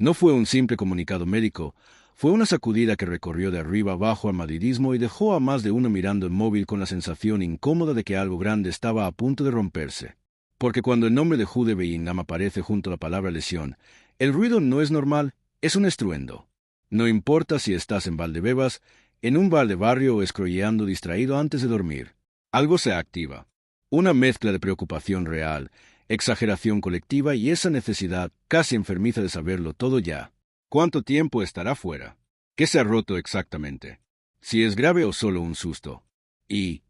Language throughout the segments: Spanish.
No fue un simple comunicado médico, fue una sacudida que recorrió de arriba abajo al madridismo y dejó a más de uno mirando el móvil con la sensación incómoda de que algo grande estaba a punto de romperse. Porque cuando el nombre de Jude Bellingham aparece junto a la palabra lesión, el ruido no es normal, es un estruendo. No importa si estás en Valdebebas, en un bar de barrio o escroyeando distraído antes de dormir. Algo se activa. Una mezcla de preocupación real, exageración colectiva y esa necesidad casi enfermiza de saberlo todo ya. ¿Cuánto tiempo estará fuera? ¿Qué se ha roto exactamente? Si es grave o solo un susto. Y,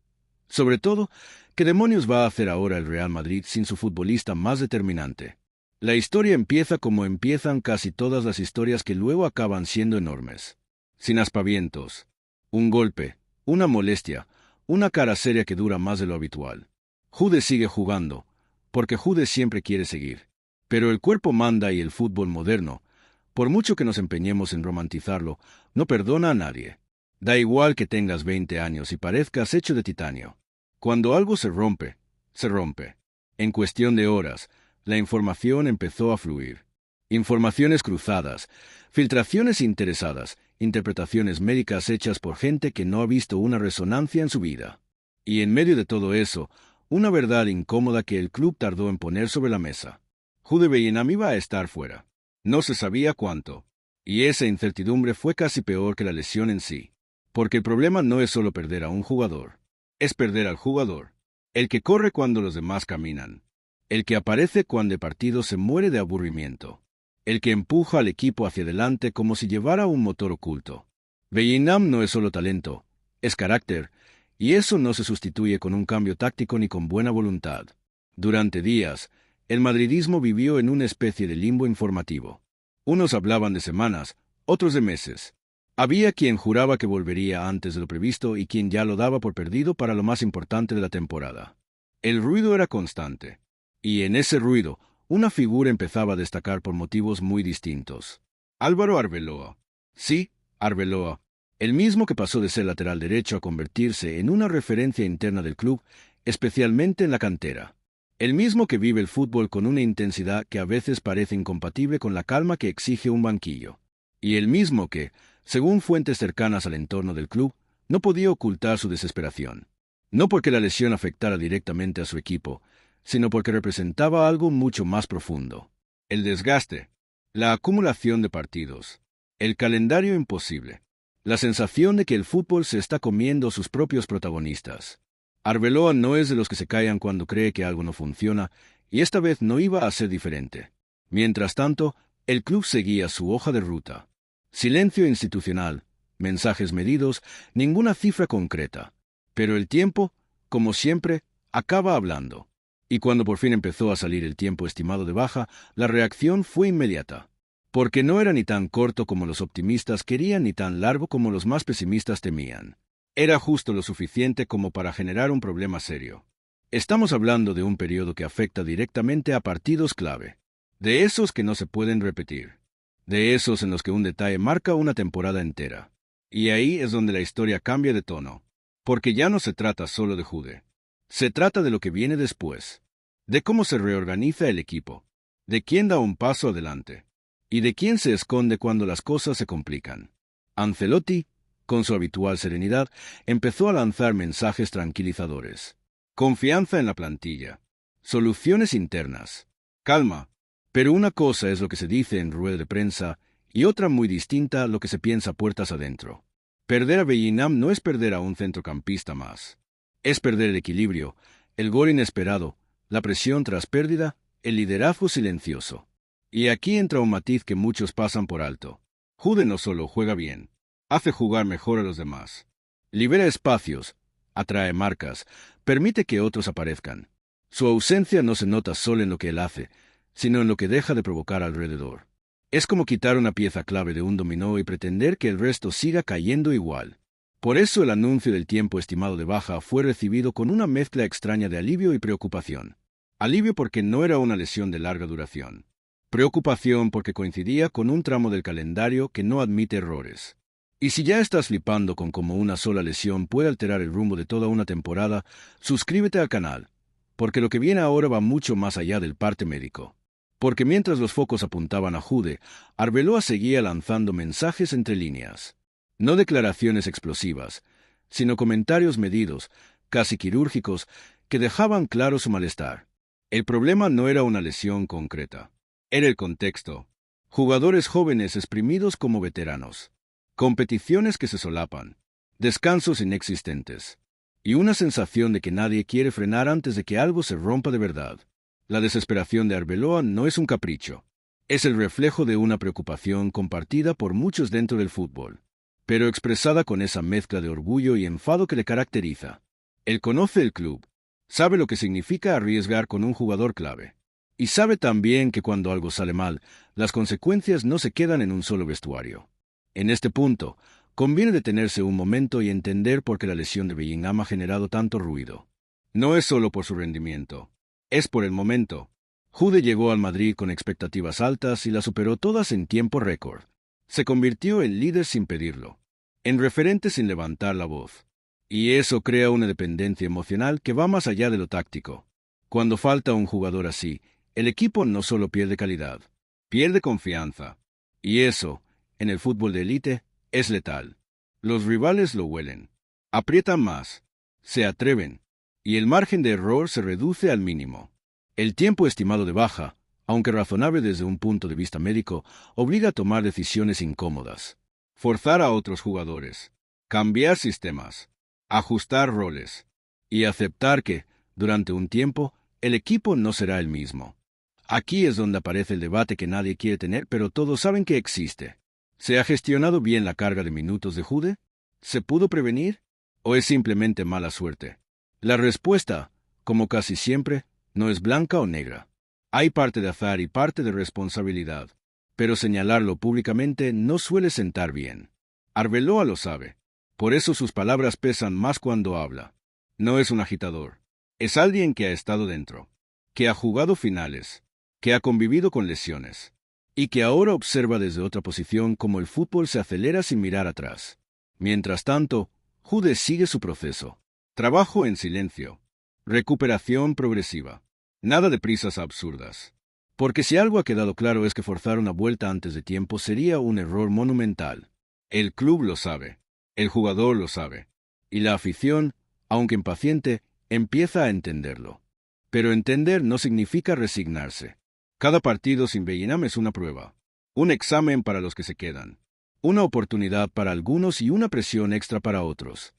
sobre todo, ¿qué demonios va a hacer ahora el Real Madrid sin su futbolista más determinante? La historia empieza como empiezan casi todas las historias que luego acaban siendo enormes. Sin aspavientos. Un golpe, una molestia, una cara seria que dura más de lo habitual. Jude sigue jugando, porque Jude siempre quiere seguir. Pero el cuerpo manda y el fútbol moderno, por mucho que nos empeñemos en romantizarlo, no perdona a nadie. Da igual que tengas 20 años y parezcas hecho de titanio. Cuando algo se rompe, se rompe. En cuestión de horas, la información empezó a fluir. Informaciones cruzadas, filtraciones interesadas, interpretaciones médicas hechas por gente que no ha visto una resonancia en su vida. Y en medio de todo eso, una verdad incómoda que el club tardó en poner sobre la mesa. Jude Bellingham iba a estar fuera. No se sabía cuánto. Y esa incertidumbre fue casi peor que la lesión en sí. Porque el problema no es solo perder a un jugador. Es perder al jugador. El que corre cuando los demás caminan. El que aparece cuando el partido se muere de aburrimiento. El que empuja al equipo hacia adelante como si llevara un motor oculto. Bellingham no es solo talento, es carácter, y eso no se sustituye con un cambio táctico ni con buena voluntad. Durante días, el madridismo vivió en una especie de limbo informativo. Unos hablaban de semanas, otros de meses. Había quien juraba que volvería antes de lo previsto y quien ya lo daba por perdido para lo más importante de la temporada. El ruido era constante. Y en ese ruido, una figura empezaba a destacar por motivos muy distintos. Álvaro Arbeloa. Sí, Arbeloa. El mismo que pasó de ser lateral derecho a convertirse en una referencia interna del club, especialmente en la cantera. El mismo que vive el fútbol con una intensidad que a veces parece incompatible con la calma que exige un banquillo. Y el mismo que, según fuentes cercanas al entorno del club, no podía ocultar su desesperación. No porque la lesión afectara directamente a su equipo, sino porque representaba algo mucho más profundo. El desgaste, la acumulación de partidos, el calendario imposible, la sensación de que el fútbol se está comiendo sus propios protagonistas. Arbeloa no es de los que se callan cuando cree que algo no funciona, y esta vez no iba a ser diferente. Mientras tanto, el club seguía su hoja de ruta. Silencio institucional, mensajes medidos, ninguna cifra concreta. Pero el tiempo, como siempre, acaba hablando. Y cuando por fin empezó a salir el tiempo estimado de baja, la reacción fue inmediata. Porque no era ni tan corto como los optimistas querían ni tan largo como los más pesimistas temían. Era justo lo suficiente como para generar un problema serio. Estamos hablando de un periodo que afecta directamente a partidos clave. De esos que no se pueden repetir. De esos en los que un detalle marca una temporada entera. Y ahí es donde la historia cambia de tono. Porque ya no se trata solo de Jude. Se trata de lo que viene después. De cómo se reorganiza el equipo. De quién da un paso adelante. Y de quién se esconde cuando las cosas se complican. Ancelotti, con su habitual serenidad, empezó a lanzar mensajes tranquilizadores. Confianza en la plantilla. Soluciones internas. Calma. Pero una cosa es lo que se dice en rueda de prensa y otra muy distinta lo que se piensa puertas adentro. Perder a Bellingham no es perder a un centrocampista más. Es perder el equilibrio, el gol inesperado, la presión tras pérdida, el liderazgo silencioso. Y aquí entra un matiz que muchos pasan por alto. Jude no solo juega bien, hace jugar mejor a los demás. Libera espacios, atrae marcas, permite que otros aparezcan. Su ausencia no se nota solo en lo que él hace, sino en lo que deja de provocar alrededor. Es como quitar una pieza clave de un dominó y pretender que el resto siga cayendo igual. Por eso el anuncio del tiempo estimado de baja fue recibido con una mezcla extraña de alivio y preocupación. Alivio porque no era una lesión de larga duración. Preocupación porque coincidía con un tramo del calendario que no admite errores. Y si ya estás flipando con cómo una sola lesión puede alterar el rumbo de toda una temporada, suscríbete al canal, porque lo que viene ahora va mucho más allá del parte médico. Porque mientras los focos apuntaban a Jude, Arbeloa seguía lanzando mensajes entre líneas. No declaraciones explosivas, sino comentarios medidos, casi quirúrgicos, que dejaban claro su malestar. El problema no era una lesión concreta. Era el contexto. Jugadores jóvenes exprimidos como veteranos. Competiciones que se solapan. Descansos inexistentes. Y una sensación de que nadie quiere frenar antes de que algo se rompa de verdad. La desesperación de Arbeloa no es un capricho. Es el reflejo de una preocupación compartida por muchos dentro del fútbol, pero expresada con esa mezcla de orgullo y enfado que le caracteriza. Él conoce el club, sabe lo que significa arriesgar con un jugador clave, y sabe también que cuando algo sale mal, las consecuencias no se quedan en un solo vestuario. En este punto, conviene detenerse un momento y entender por qué la lesión de Bellingham ha generado tanto ruido. No es solo por su rendimiento. Es por el momento. Jude llegó al Madrid con expectativas altas y las superó todas en tiempo récord. Se convirtió en líder sin pedirlo, en referente sin levantar la voz. Y eso crea una dependencia emocional que va más allá de lo táctico. Cuando falta un jugador así, el equipo no solo pierde calidad, pierde confianza. Y eso, en el fútbol de élite, es letal. Los rivales lo huelen. Aprietan más. Se atreven. Y el margen de error se reduce al mínimo. El tiempo estimado de baja, aunque razonable desde un punto de vista médico, obliga a tomar decisiones incómodas. Forzar a otros jugadores. Cambiar sistemas. Ajustar roles. Y aceptar que, durante un tiempo, el equipo no será el mismo. Aquí es donde aparece el debate que nadie quiere tener, pero todos saben que existe. ¿Se ha gestionado bien la carga de minutos de Jude? ¿Se pudo prevenir? ¿O es simplemente mala suerte? La respuesta, como casi siempre, no es blanca o negra. Hay parte de azar y parte de responsabilidad, pero señalarlo públicamente no suele sentar bien. Arbeloa lo sabe. Por eso sus palabras pesan más cuando habla. No es un agitador. Es alguien que ha estado dentro, que ha jugado finales, que ha convivido con lesiones, y que ahora observa desde otra posición cómo el fútbol se acelera sin mirar atrás. Mientras tanto, Jude sigue su proceso. Trabajo en silencio. Recuperación progresiva. Nada de prisas absurdas. Porque si algo ha quedado claro es que forzar una vuelta antes de tiempo sería un error monumental. El club lo sabe. El jugador lo sabe. Y la afición, aunque impaciente, empieza a entenderlo. Pero entender no significa resignarse. Cada partido sin Bellingham es una prueba. Un examen para los que se quedan. Una oportunidad para algunos y una presión extra para otros.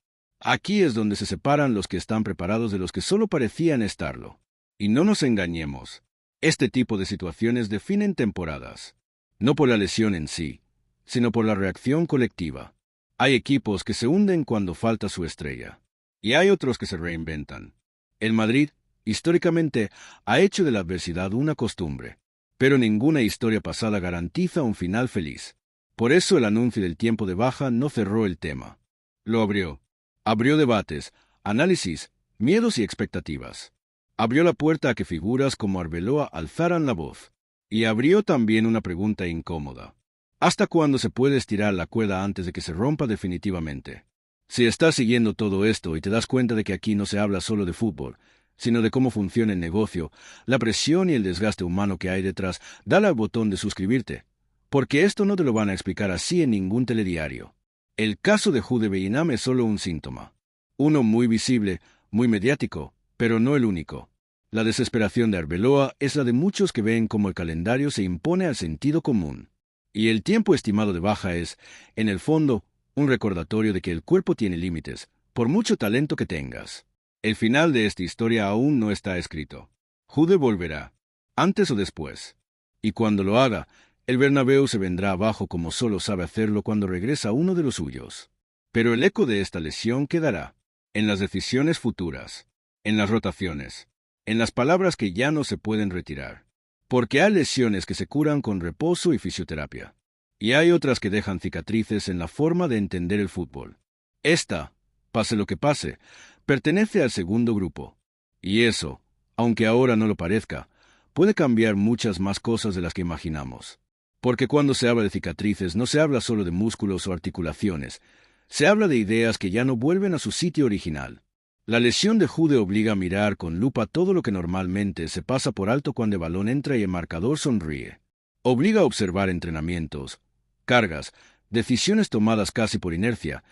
Aquí es donde se separan los que están preparados de los que solo parecían estarlo. Y no nos engañemos. Este tipo de situaciones definen temporadas. No por la lesión en sí, sino por la reacción colectiva. Hay equipos que se hunden cuando falta su estrella. Y hay otros que se reinventan. El Madrid, históricamente, ha hecho de la adversidad una costumbre. Pero ninguna historia pasada garantiza un final feliz. Por eso el anuncio del tiempo de baja no cerró el tema. Lo abrió. Abrió debates, análisis, miedos y expectativas. Abrió la puerta a que figuras como Arbeloa alzaran la voz. Y abrió también una pregunta incómoda. ¿Hasta cuándo se puede estirar la cuerda antes de que se rompa definitivamente? Si estás siguiendo todo esto y te das cuenta de que aquí no se habla solo de fútbol, sino de cómo funciona el negocio, la presión y el desgaste humano que hay detrás, dale al botón de suscribirte. Porque esto no te lo van a explicar así en ningún telediario. El caso de Jude Bellingham es solo un síntoma. Uno muy visible, muy mediático, pero no el único. La desesperación de Arbeloa es la de muchos que ven cómo el calendario se impone al sentido común. Y el tiempo estimado de baja es, en el fondo, un recordatorio de que el cuerpo tiene límites, por mucho talento que tengas. El final de esta historia aún no está escrito. Jude volverá, antes o después. Y cuando lo haga, el Bernabéu se vendrá abajo como solo sabe hacerlo cuando regresa uno de los suyos. Pero el eco de esta lesión quedará, en las decisiones futuras, en las rotaciones, en las palabras que ya no se pueden retirar. Porque hay lesiones que se curan con reposo y fisioterapia. Y hay otras que dejan cicatrices en la forma de entender el fútbol. Esta, pase lo que pase, pertenece al segundo grupo. Y eso, aunque ahora no lo parezca, puede cambiar muchas más cosas de las que imaginamos. Porque cuando se habla de cicatrices no se habla solo de músculos o articulaciones, se habla de ideas que ya no vuelven a su sitio original. La lesión de Jude obliga a mirar con lupa todo lo que normalmente se pasa por alto cuando el balón entra y el marcador sonríe. Obliga a observar entrenamientos, cargas, decisiones tomadas casi por inercia,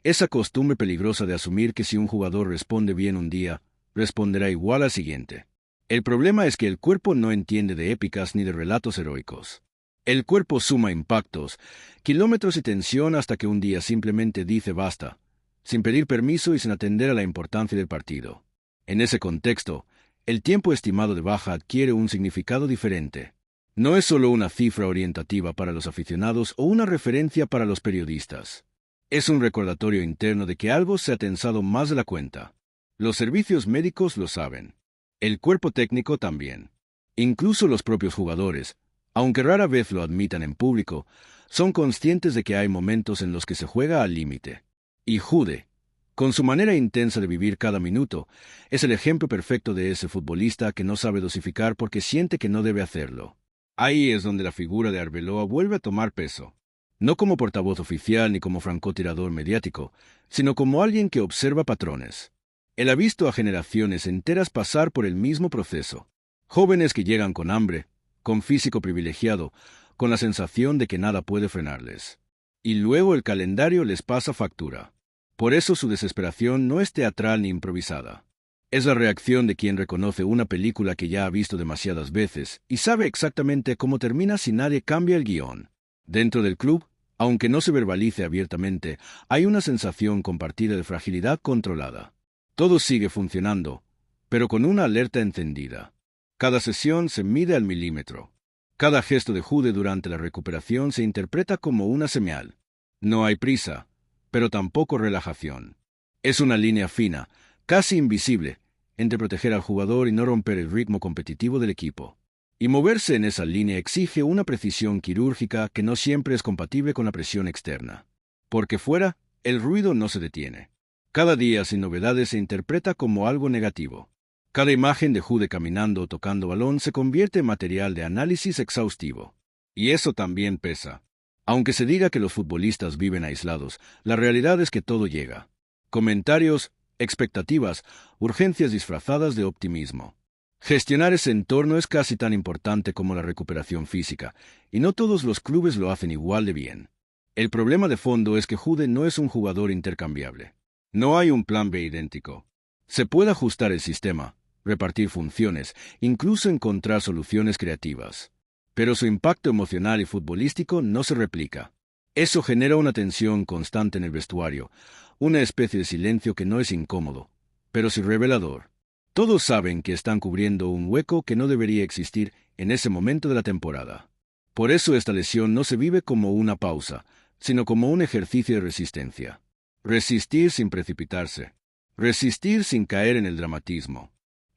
esa costumbre peligrosa de asumir que si un jugador responde bien un día, responderá igual al siguiente. El problema es que el cuerpo no entiende de épicas ni de relatos heroicos. El cuerpo suma impactos, kilómetros y tensión hasta que un día simplemente dice basta, sin pedir permiso y sin atender a la importancia del partido. En ese contexto, el tiempo estimado de baja adquiere un significado diferente. No es solo una cifra orientativa para los aficionados o una referencia para los periodistas. Es un recordatorio interno de que algo se ha tensado más de la cuenta. Los servicios médicos lo saben. El cuerpo técnico también. Incluso los propios jugadores, aunque rara vez lo admitan en público, son conscientes de que hay momentos en los que se juega al límite. Y Jude, con su manera intensa de vivir cada minuto, es el ejemplo perfecto de ese futbolista que no sabe dosificar porque siente que no debe hacerlo. Ahí es donde la figura de Arbeloa vuelve a tomar peso. No como portavoz oficial ni como francotirador mediático, sino como alguien que observa patrones. Él ha visto a generaciones enteras pasar por el mismo proceso. Jóvenes que llegan con hambre, con físico privilegiado, con la sensación de que nada puede frenarles. Y luego el calendario les pasa factura. Por eso su desesperación no es teatral ni improvisada. Es la reacción de quien reconoce una película que ya ha visto demasiadas veces y sabe exactamente cómo termina si nadie cambia el guión. Dentro del club, aunque no se verbalice abiertamente, hay una sensación compartida de fragilidad controlada. Todo sigue funcionando, pero con una alerta encendida. Cada sesión se mide al milímetro. Cada gesto de Jude durante la recuperación se interpreta como una señal. No hay prisa, pero tampoco relajación. Es una línea fina, casi invisible, entre proteger al jugador y no romper el ritmo competitivo del equipo. Y moverse en esa línea exige una precisión quirúrgica que no siempre es compatible con la presión externa. Porque fuera, el ruido no se detiene. Cada día sin novedades se interpreta como algo negativo. Cada imagen de Jude caminando o tocando balón se convierte en material de análisis exhaustivo. Y eso también pesa. Aunque se diga que los futbolistas viven aislados, la realidad es que todo llega. Comentarios, expectativas, urgencias disfrazadas de optimismo. Gestionar ese entorno es casi tan importante como la recuperación física, y no todos los clubes lo hacen igual de bien. El problema de fondo es que Jude no es un jugador intercambiable. No hay un plan B idéntico. Se puede ajustar el sistema, repartir funciones, incluso encontrar soluciones creativas. Pero su impacto emocional y futbolístico no se replica. Eso genera una tensión constante en el vestuario, una especie de silencio que no es incómodo, pero sí revelador. Todos saben que están cubriendo un hueco que no debería existir en ese momento de la temporada. Por eso esta lesión no se vive como una pausa, sino como un ejercicio de resistencia. Resistir sin precipitarse. Resistir sin caer en el dramatismo.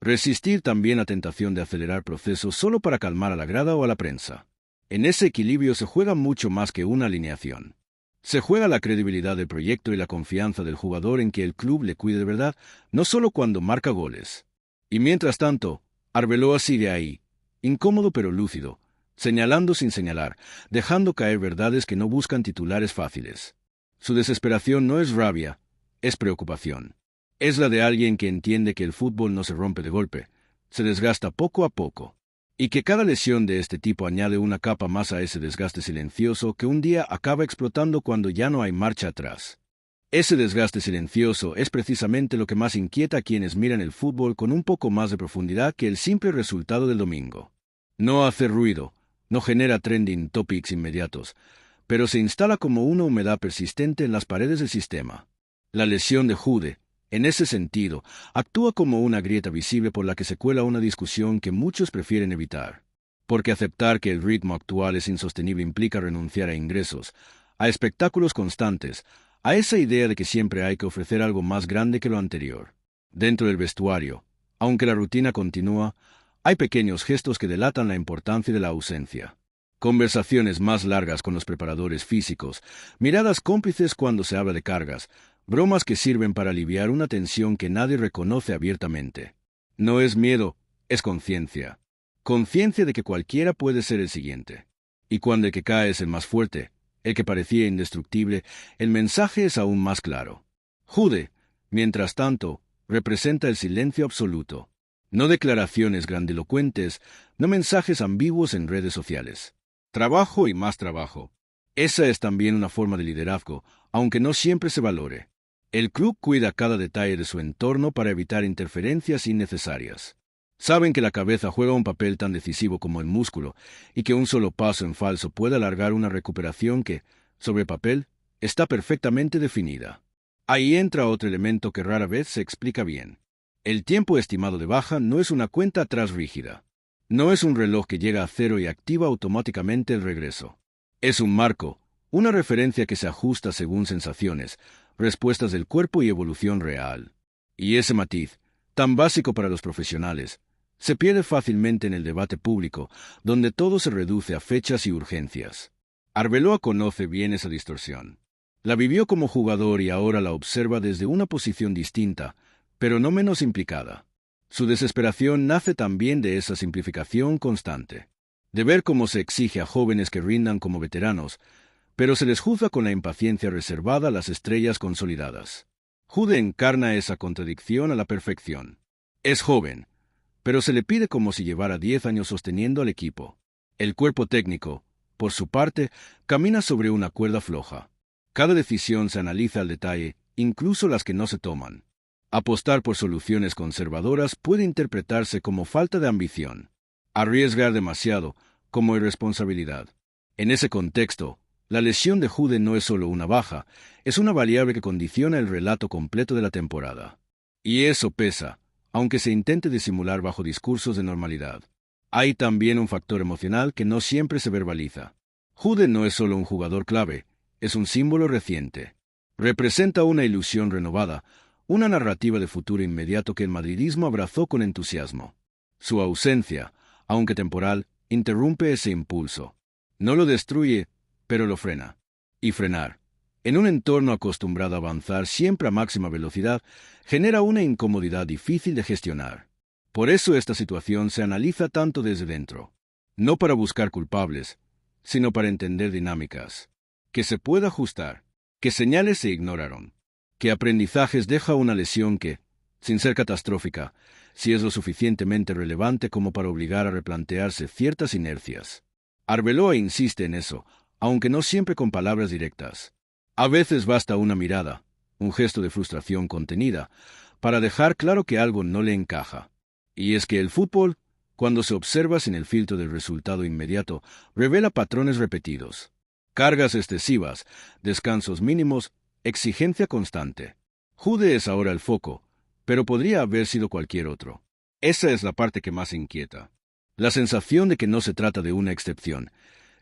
Resistir también la tentación de acelerar procesos solo para calmar a la grada o a la prensa. En ese equilibrio se juega mucho más que una alineación. Se juega la credibilidad del proyecto y la confianza del jugador en que el club le cuide de verdad, no solo cuando marca goles. Y mientras tanto, Arbeloa sigue ahí, incómodo pero lúcido, señalando sin señalar, dejando caer verdades que no buscan titulares fáciles. Su desesperación no es rabia, es preocupación. Es la de alguien que entiende que el fútbol no se rompe de golpe, se desgasta poco a poco, y que cada lesión de este tipo añade una capa más a ese desgaste silencioso que un día acaba explotando cuando ya no hay marcha atrás. Ese desgaste silencioso es precisamente lo que más inquieta a quienes miran el fútbol con un poco más de profundidad que el simple resultado del domingo. No hace ruido, no genera trending topics inmediatos, pero se instala como una humedad persistente en las paredes del sistema. La lesión de Jude, en ese sentido, actúa como una grieta visible por la que se cuela una discusión que muchos prefieren evitar. Porque aceptar que el ritmo actual es insostenible implica renunciar a ingresos, a espectáculos constantes, a esa idea de que siempre hay que ofrecer algo más grande que lo anterior. Dentro del vestuario, aunque la rutina continúa, hay pequeños gestos que delatan la importancia de la ausencia. Conversaciones más largas con los preparadores físicos, miradas cómplices cuando se habla de cargas, bromas que sirven para aliviar una tensión que nadie reconoce abiertamente. No es miedo, es conciencia. Conciencia de que cualquiera puede ser el siguiente. Y cuando el que cae es el más fuerte, el que parecía indestructible, el mensaje es aún más claro. Jude, mientras tanto, representa el silencio absoluto. No declaraciones grandilocuentes, no mensajes ambiguos en redes sociales. Trabajo y más trabajo. Esa es también una forma de liderazgo, aunque no siempre se valore. El club cuida cada detalle de su entorno para evitar interferencias innecesarias. Saben que la cabeza juega un papel tan decisivo como el músculo y que un solo paso en falso puede alargar una recuperación que, sobre papel, está perfectamente definida. Ahí entra otro elemento que rara vez se explica bien. El tiempo estimado de baja no es una cuenta atrás rígida. No es un reloj que llega a cero y activa automáticamente el regreso. Es un marco, una referencia que se ajusta según sensaciones, respuestas del cuerpo y evolución real. Y ese matiz, tan básico para los profesionales, se pierde fácilmente en el debate público, donde todo se reduce a fechas y urgencias. Arbeloa conoce bien esa distorsión. La vivió como jugador y ahora la observa desde una posición distinta, pero no menos implicada. Su desesperación nace también de esa simplificación constante, de ver cómo se exige a jóvenes que rindan como veteranos, pero se les juzga con la impaciencia reservada a las estrellas consolidadas. Jude encarna esa contradicción a la perfección. Es joven, pero se le pide como si llevara 10 años sosteniendo al equipo. El cuerpo técnico, por su parte, camina sobre una cuerda floja. Cada decisión se analiza al detalle, incluso las que no se toman. Apostar por soluciones conservadoras puede interpretarse como falta de ambición. Arriesgar demasiado, como irresponsabilidad. En ese contexto, la lesión de Jude no es solo una baja, es una variable que condiciona el relato completo de la temporada. Y eso pesa, aunque se intente disimular bajo discursos de normalidad. Hay también un factor emocional que no siempre se verbaliza. Jude no es solo un jugador clave, es un símbolo reciente. Representa una ilusión renovada, una narrativa de futuro inmediato que el madridismo abrazó con entusiasmo. Su ausencia, aunque temporal, interrumpe ese impulso. No lo destruye, pero lo frena. Y frenar, en un entorno acostumbrado a avanzar siempre a máxima velocidad, genera una incomodidad difícil de gestionar. Por eso esta situación se analiza tanto desde dentro. No para buscar culpables, sino para entender dinámicas. Que se pueda ajustar, que señales se ignoraron, que aprendizajes deja una lesión que, sin ser catastrófica, si es lo suficientemente relevante como para obligar a replantearse ciertas inercias. Arbeloa insiste en eso, aunque no siempre con palabras directas. A veces basta una mirada, un gesto de frustración contenida, para dejar claro que algo no le encaja. Y es que el fútbol, cuando se observa sin el filtro del resultado inmediato, revela patrones repetidos. Cargas excesivas, descansos mínimos, exigencia constante. Jude es ahora el foco, pero podría haber sido cualquier otro. Esa es la parte que más inquieta. La sensación de que no se trata de una excepción,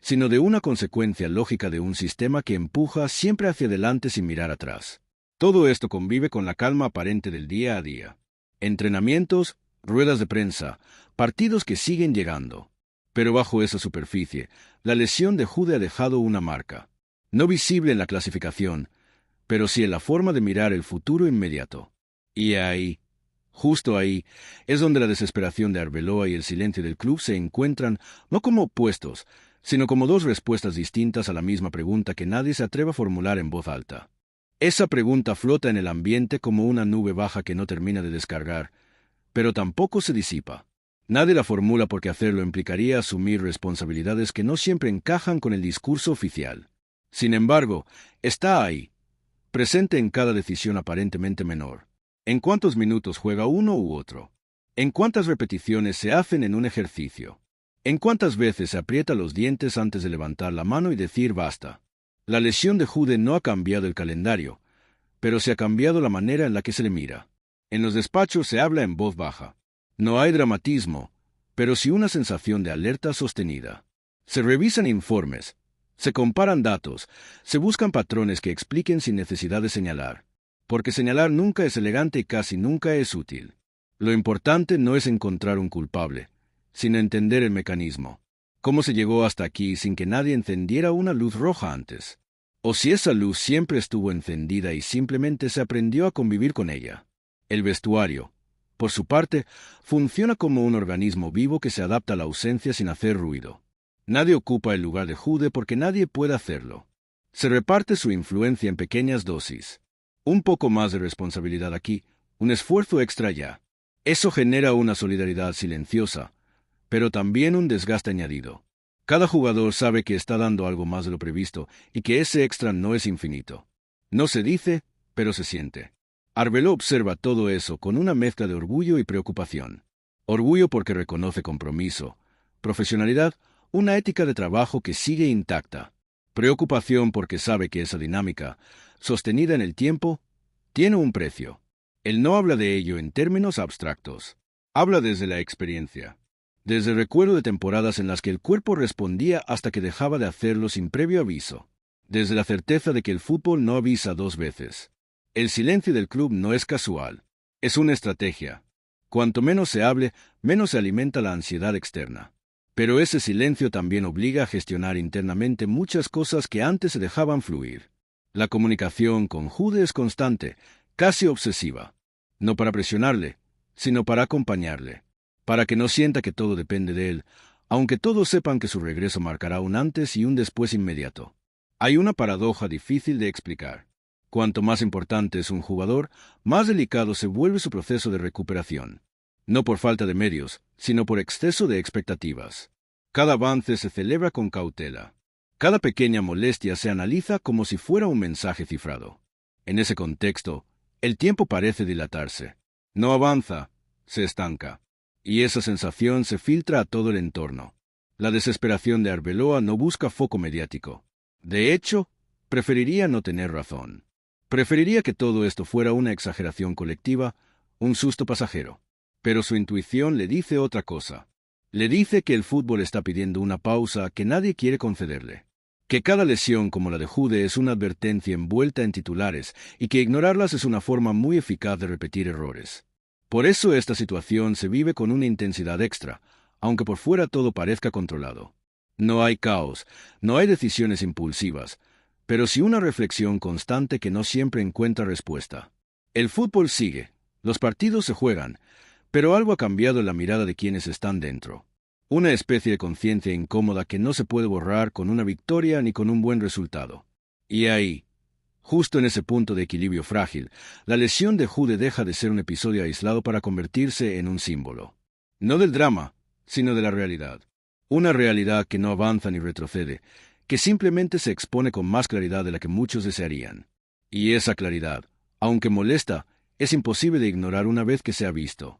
sino de una consecuencia lógica de un sistema que empuja siempre hacia adelante sin mirar atrás. Todo esto convive con la calma aparente del día a día. Entrenamientos, ruedas de prensa, partidos que siguen llegando. Pero bajo esa superficie, la lesión de Jude ha dejado una marca. No visible en la clasificación, pero sí en la forma de mirar el futuro inmediato. Y ahí, justo ahí, es donde la desesperación de Arbeloa y el silencio del club se encuentran no como opuestos, sino como dos respuestas distintas a la misma pregunta que nadie se atreve a formular en voz alta. Esa pregunta flota en el ambiente como una nube baja que no termina de descargar, pero tampoco se disipa. Nadie la formula porque hacerlo implicaría asumir responsabilidades que no siempre encajan con el discurso oficial. Sin embargo, está ahí, presente en cada decisión aparentemente menor. ¿En cuántos minutos juega uno u otro? ¿En cuántas repeticiones se hacen en un ejercicio? ¿En cuántas veces se aprieta los dientes antes de levantar la mano y decir basta? La lesión de Jude no ha cambiado el calendario, pero se ha cambiado la manera en la que se le mira. En los despachos se habla en voz baja. No hay dramatismo, pero sí una sensación de alerta sostenida. Se revisan informes, se comparan datos, se buscan patrones que expliquen sin necesidad de señalar, porque señalar nunca es elegante y casi nunca es útil. Lo importante no es encontrar un culpable, sino entender el mecanismo. Cómo se llegó hasta aquí sin que nadie encendiera una luz roja antes. O si esa luz siempre estuvo encendida y simplemente se aprendió a convivir con ella. El vestuario, por su parte, funciona como un organismo vivo que se adapta a la ausencia sin hacer ruido. Nadie ocupa el lugar de Jude porque nadie puede hacerlo. Se reparte su influencia en pequeñas dosis. Un poco más de responsabilidad aquí, un esfuerzo extra ya. Eso genera una solidaridad silenciosa, pero también un desgaste añadido. Cada jugador sabe que está dando algo más de lo previsto y que ese extra no es infinito. No se dice, pero se siente. Arbeloa observa todo eso con una mezcla de orgullo y preocupación. Orgullo porque reconoce compromiso, profesionalidad, una ética de trabajo que sigue intacta. Preocupación porque sabe que esa dinámica, sostenida en el tiempo, tiene un precio. Él no habla de ello en términos abstractos. Habla desde la experiencia. Desde el recuerdo de temporadas en las que el cuerpo respondía hasta que dejaba de hacerlo sin previo aviso. Desde la certeza de que el fútbol no avisa dos veces. El silencio del club no es casual. Es una estrategia. Cuanto menos se hable, menos se alimenta la ansiedad externa. Pero ese silencio también obliga a gestionar internamente muchas cosas que antes se dejaban fluir. La comunicación con Jude es constante, casi obsesiva. No para presionarle, sino para acompañarle. Para que no sienta que todo depende de él, aunque todos sepan que su regreso marcará un antes y un después inmediato. Hay una paradoja difícil de explicar. Cuanto más importante es un jugador, más delicado se vuelve su proceso de recuperación. No por falta de medios, sino por exceso de expectativas. Cada avance se celebra con cautela. Cada pequeña molestia se analiza como si fuera un mensaje cifrado. En ese contexto, el tiempo parece dilatarse. No avanza, se estanca. Y esa sensación se filtra a todo el entorno. La desesperación de Arbeloa no busca foco mediático. De hecho, preferiría no tener razón. Preferiría que todo esto fuera una exageración colectiva, un susto pasajero. Pero su intuición le dice otra cosa. Le dice que el fútbol está pidiendo una pausa que nadie quiere concederle. Que cada lesión como la de Jude es una advertencia envuelta en titulares y que ignorarlas es una forma muy eficaz de repetir errores. Por eso esta situación se vive con una intensidad extra, aunque por fuera todo parezca controlado. No hay caos, no hay decisiones impulsivas, pero sí una reflexión constante que no siempre encuentra respuesta. El fútbol sigue, los partidos se juegan, pero algo ha cambiado en la mirada de quienes están dentro. Una especie de conciencia incómoda que no se puede borrar con una victoria ni con un buen resultado. Y ahí, justo en ese punto de equilibrio frágil, la lesión de Jude deja de ser un episodio aislado para convertirse en un símbolo. No del drama, sino de la realidad. Una realidad que no avanza ni retrocede, que simplemente se expone con más claridad de la que muchos desearían. Y esa claridad, aunque molesta, es imposible de ignorar una vez que se ha visto.